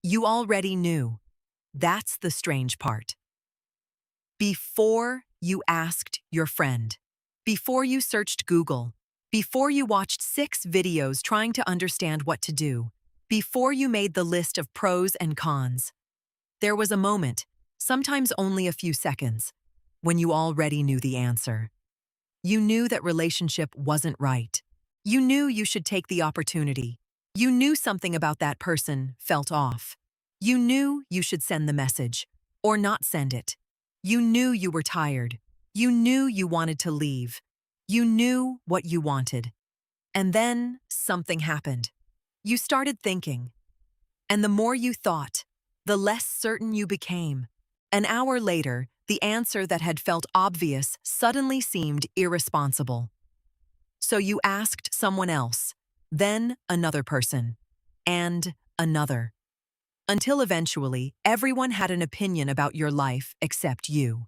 You already knew. That's the strange part. Before you asked your friend, before you searched Google, before you watched 6 videos trying to understand what to do, before you made the list of pros and cons, there was a moment, sometimes only a few seconds, when you already knew the answer. You knew that relationship wasn't right. You knew you should take the opportunity. You knew something about that person felt off. You knew you should send the message, or not send it. You knew you were tired. You knew you wanted to leave. You knew what you wanted. And then something happened. You started thinking. And the more you thought, the less certain you became. An hour later, the answer that had felt obvious suddenly seemed irresponsible. So you asked someone else, then another person, and another. Until eventually, everyone had an opinion about your life except you.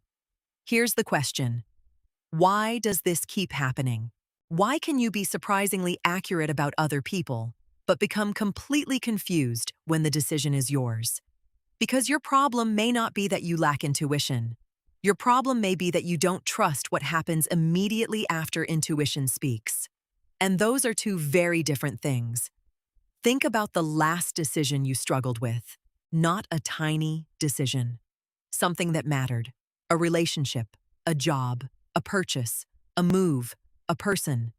Here's the question. Why does this keep happening? Why can you be surprisingly accurate about other people, but become completely confused when the decision is yours? Because your problem may not be that you lack intuition. Your problem may be that you don't trust what happens immediately after intuition speaks. And those are two very different things. Think about the last decision you struggled with, not a tiny decision. Something that mattered. A relationship, a job, a purchase, a move, a person.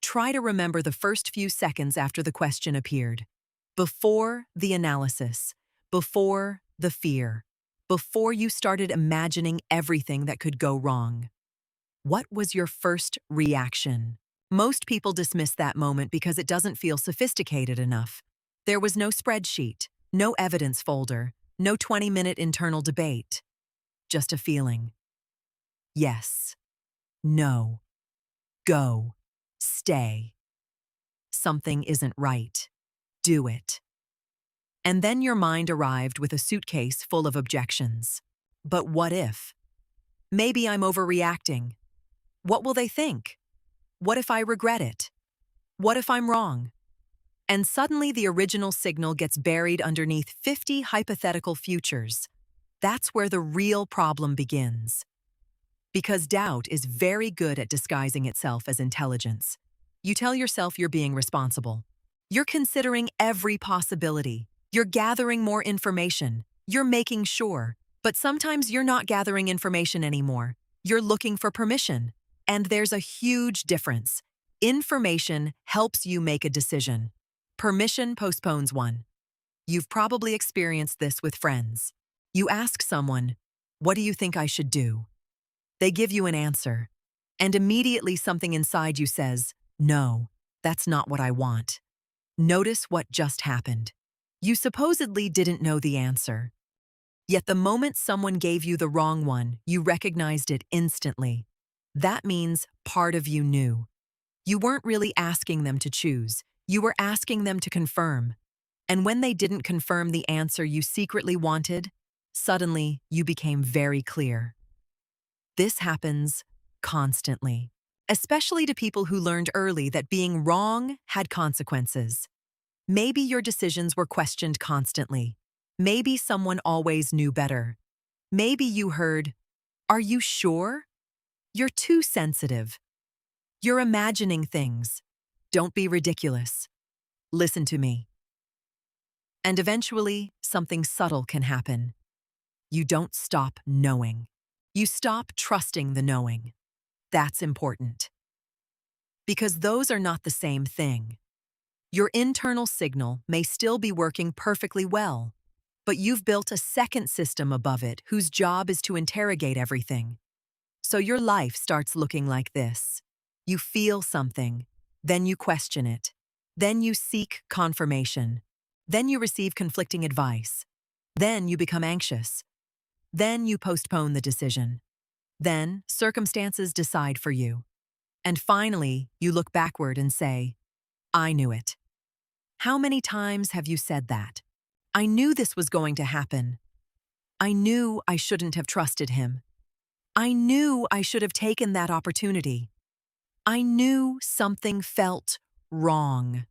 Try to remember the first few seconds after the question appeared. Before the analysis, before the fear, before you started imagining everything that could go wrong. What was your first reaction? Most people dismiss that moment because it doesn't feel sophisticated enough. There was no spreadsheet, no evidence folder, no 20-minute internal debate. Just a feeling. Yes. No. Go. Stay. Something isn't right. Do it. And then your mind arrived with a suitcase full of objections. But what if? Maybe I'm overreacting. What will they think? What if I regret it? What if I'm wrong? And suddenly the original signal gets buried underneath 50 hypothetical futures. That's where the real problem begins. Because doubt is very good at disguising itself as intelligence. You tell yourself you're being responsible. You're considering every possibility. You're gathering more information. You're making sure. But sometimes you're not gathering information anymore. You're looking for permission. And there's a huge difference. Information helps you make a decision. Permission postpones one. You've probably experienced this with friends. You ask someone, "What do you think I should do?" They give you an answer. And immediately something inside you says, "No, that's not what I want." Notice what just happened. You supposedly didn't know the answer. Yet the moment someone gave you the wrong one, you recognized it instantly. That means part of you knew. You weren't really asking them to choose. You were asking them to confirm. And when they didn't confirm the answer you secretly wanted, suddenly you became very clear. This happens constantly, especially to people who learned early that being wrong had consequences. Maybe your decisions were questioned constantly. Maybe someone always knew better. Maybe you heard, "Are you sure? You're too sensitive. You're imagining things. Don't be ridiculous. Listen to me." And eventually, something subtle can happen. You don't stop knowing. You stop trusting the knowing. That's important. Because those are not the same thing. Your internal signal may still be working perfectly well, but you've built a second system above it whose job is to interrogate everything. So your life starts looking like this. You feel something, then you question it. Then you seek confirmation. Then you receive conflicting advice. Then you become anxious. Then you postpone the decision. Then circumstances decide for you. And finally, you look backward and say, "I knew it." How many times have you said that? I knew this was going to happen. I knew I shouldn't have trusted him. I knew I should have taken that opportunity. I knew something felt wrong.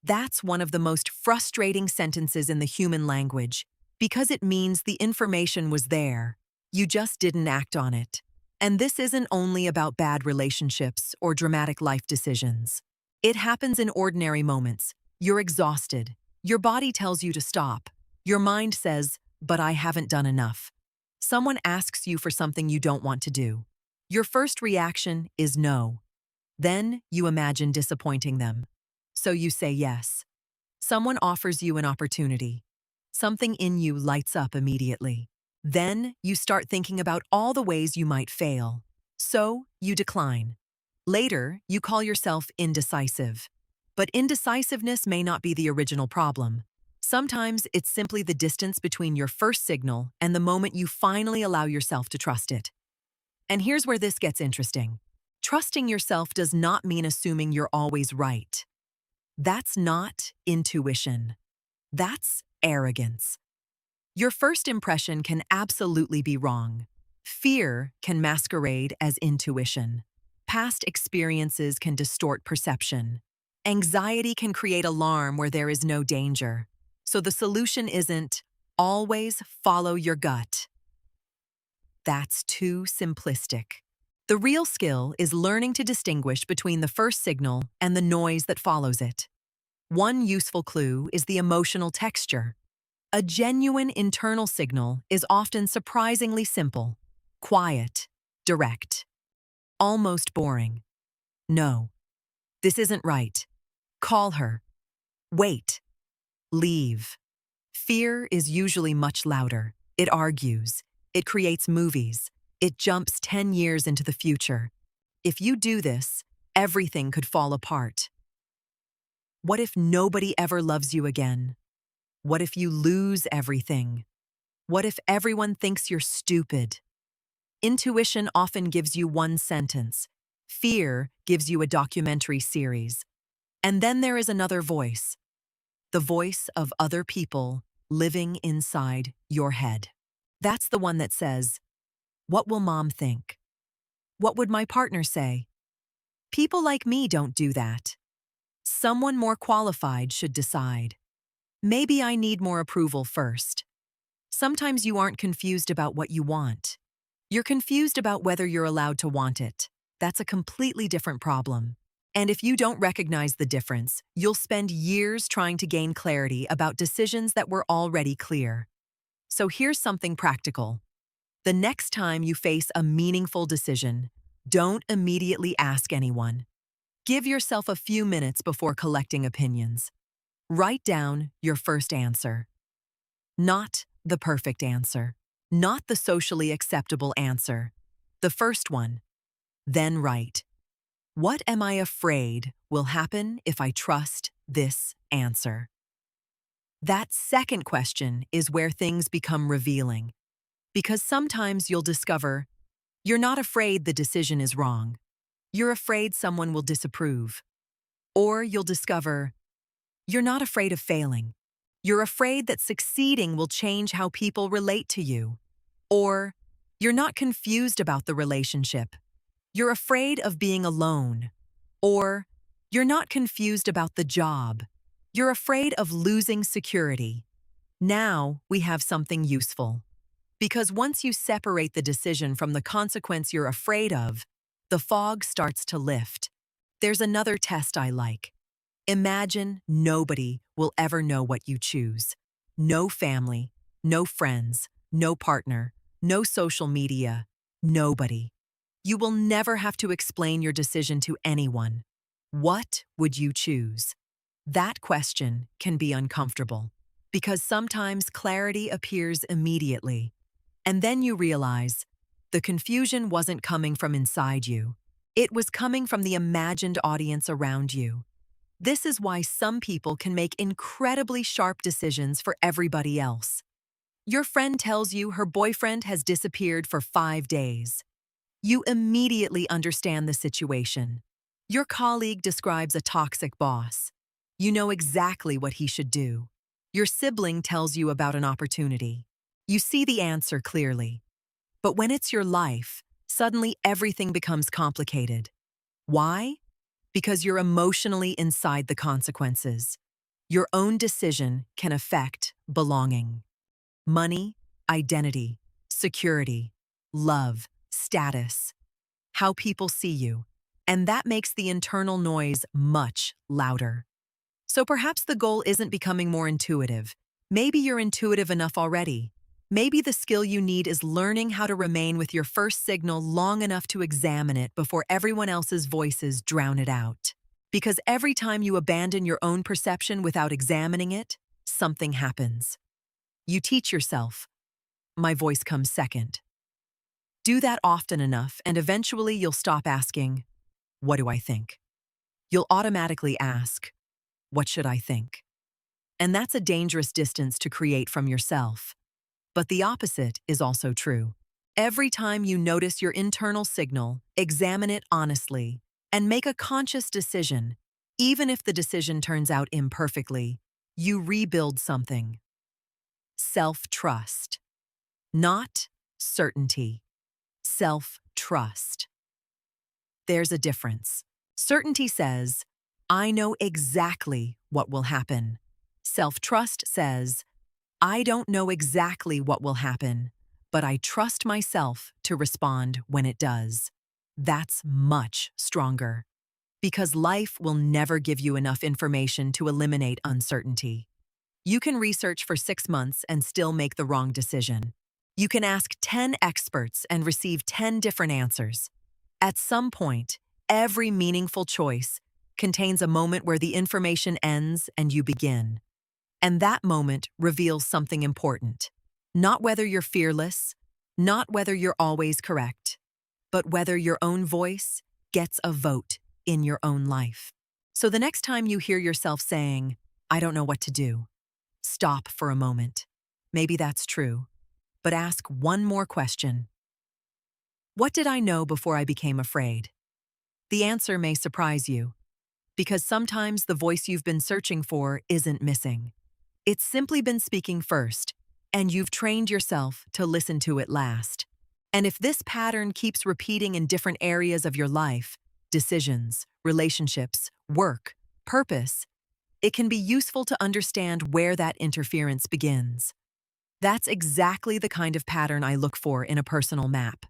That's one of the most frustrating sentences in the human language because it means the information was there. You just didn't act on it. And this isn't only about bad relationships or dramatic life decisions. It happens in ordinary moments. You're exhausted. Your body tells you to stop. Your mind says, but I haven't done enough. Someone asks you for something you don't want to do. Your first reaction is no. Then you imagine disappointing them. So you say yes. Someone offers you an opportunity. Something in you lights up immediately. Then you start thinking about all the ways you might fail. So you decline. Later, you call yourself indecisive. But indecisiveness may not be the original problem. Sometimes it's simply the distance between your first signal and the moment you finally allow yourself to trust it. And here's where this gets interesting. Trusting yourself does not mean assuming you're always right. That's not intuition. That's arrogance. Your first impression can absolutely be wrong. Fear can masquerade as intuition. Past experiences can distort perception. Anxiety can create alarm where there is no danger. So the solution isn't always follow your gut. That's too simplistic. The real skill is learning to distinguish between the first signal and the noise that follows it. One useful clue is the emotional texture. A genuine internal signal is often surprisingly simple, quiet, direct, almost boring. No, this isn't right. Call her. Wait. Leave. Fear is usually much louder. It argues. It creates movies. It jumps 10 years into the future. If you do this, everything could fall apart. What if nobody ever loves you again? What if you lose everything? What if everyone thinks you're stupid? Intuition often gives you one sentence. Fear gives you a documentary series. And then there is another voice. The voice of other people living inside your head. That's the one that says, what will mom think? What would my partner say? People like me don't do that. Someone more qualified should decide. Maybe I need more approval first. Sometimes you aren't confused about what you want. You're confused about whether you're allowed to want it. That's a completely different problem. And if you don't recognize the difference, you'll spend years trying to gain clarity about decisions that were already clear. So here's something practical. The next time you face a meaningful decision, don't immediately ask anyone. Give yourself a few minutes before collecting opinions. Write down your first answer. Not the perfect answer. Not the socially acceptable answer. The first one. Then write, what am I afraid will happen if I trust this answer? That second question is where things become revealing. Because sometimes you'll discover you're not afraid the decision is wrong. You're afraid someone will disapprove. Or you'll discover you're not afraid of failing. You're afraid that succeeding will change how people relate to you. Or you're not confused about the relationship. You're afraid of being alone. Or you're not confused about the job. You're afraid of losing security. Now we have something useful. Because once you separate the decision from the consequence you're afraid of, the fog starts to lift. There's another test I like. Imagine nobody will ever know what you choose. No family, no friends, no partner, no social media, nobody. You will never have to explain your decision to anyone. What would you choose? That question can be uncomfortable because sometimes clarity appears immediately. And then you realize the confusion wasn't coming from inside you. It was coming from the imagined audience around you. This is why some people can make incredibly sharp decisions for everybody else. Your friend tells you her boyfriend has disappeared for 5 days. You immediately understand the situation. Your colleague describes a toxic boss. You know exactly what he should do. Your sibling tells you about an opportunity. You see the answer clearly. But when it's your life, suddenly everything becomes complicated. Why? Because you're emotionally inside the consequences. Your own decision can affect belonging, money, identity, security, love, status, how people see you. And that makes the internal noise much louder. So perhaps the goal isn't becoming more intuitive. Maybe you're intuitive enough already. Maybe the skill you need is learning how to remain with your first signal long enough to examine it before everyone else's voices drown it out. Because every time you abandon your own perception without examining it, something happens. You teach yourself, my voice comes second. Do that often enough, and eventually you'll stop asking, what do I think? You'll automatically ask, what should I think? And that's a dangerous distance to create from yourself. But the opposite is also true. Every time you notice your internal signal, examine it honestly and make a conscious decision. Even if the decision turns out imperfectly, you rebuild something. Self-trust. Not certainty. Self-trust. There's a difference. Certainty says, I know exactly what will happen. Self-trust says, I don't know exactly what will happen, but I trust myself to respond when it does. That's much stronger. Because life will never give you enough information to eliminate uncertainty. You can research for 6 months and still make the wrong decision. You can ask 10 experts and receive 10 different answers. At some point, every meaningful choice contains a moment where the information ends and you begin. And that moment reveals something important. Not whether you're fearless, not whether you're always correct, but whether your own voice gets a vote in your own life. So the next time you hear yourself saying, I don't know what to do, stop for a moment. Maybe that's true, but ask one more question. What did I know before I became afraid? The answer may surprise you, because sometimes the voice you've been searching for isn't missing. It's simply been speaking first, and you've trained yourself to listen to it last. And if this pattern keeps repeating in different areas of your life, decisions, relationships, work, purpose, it can be useful to understand where that interference begins. That's exactly the kind of pattern I look for in a personal map.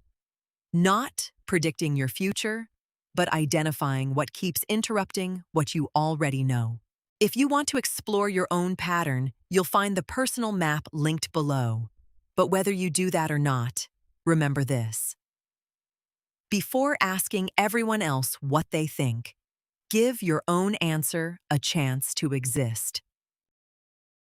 Not predicting your future, but identifying what keeps interrupting what you already know. If you want to explore your own pattern, you'll find the personal map linked below. But whether you do that or not, remember this. Before asking everyone else what they think, give your own answer a chance to exist.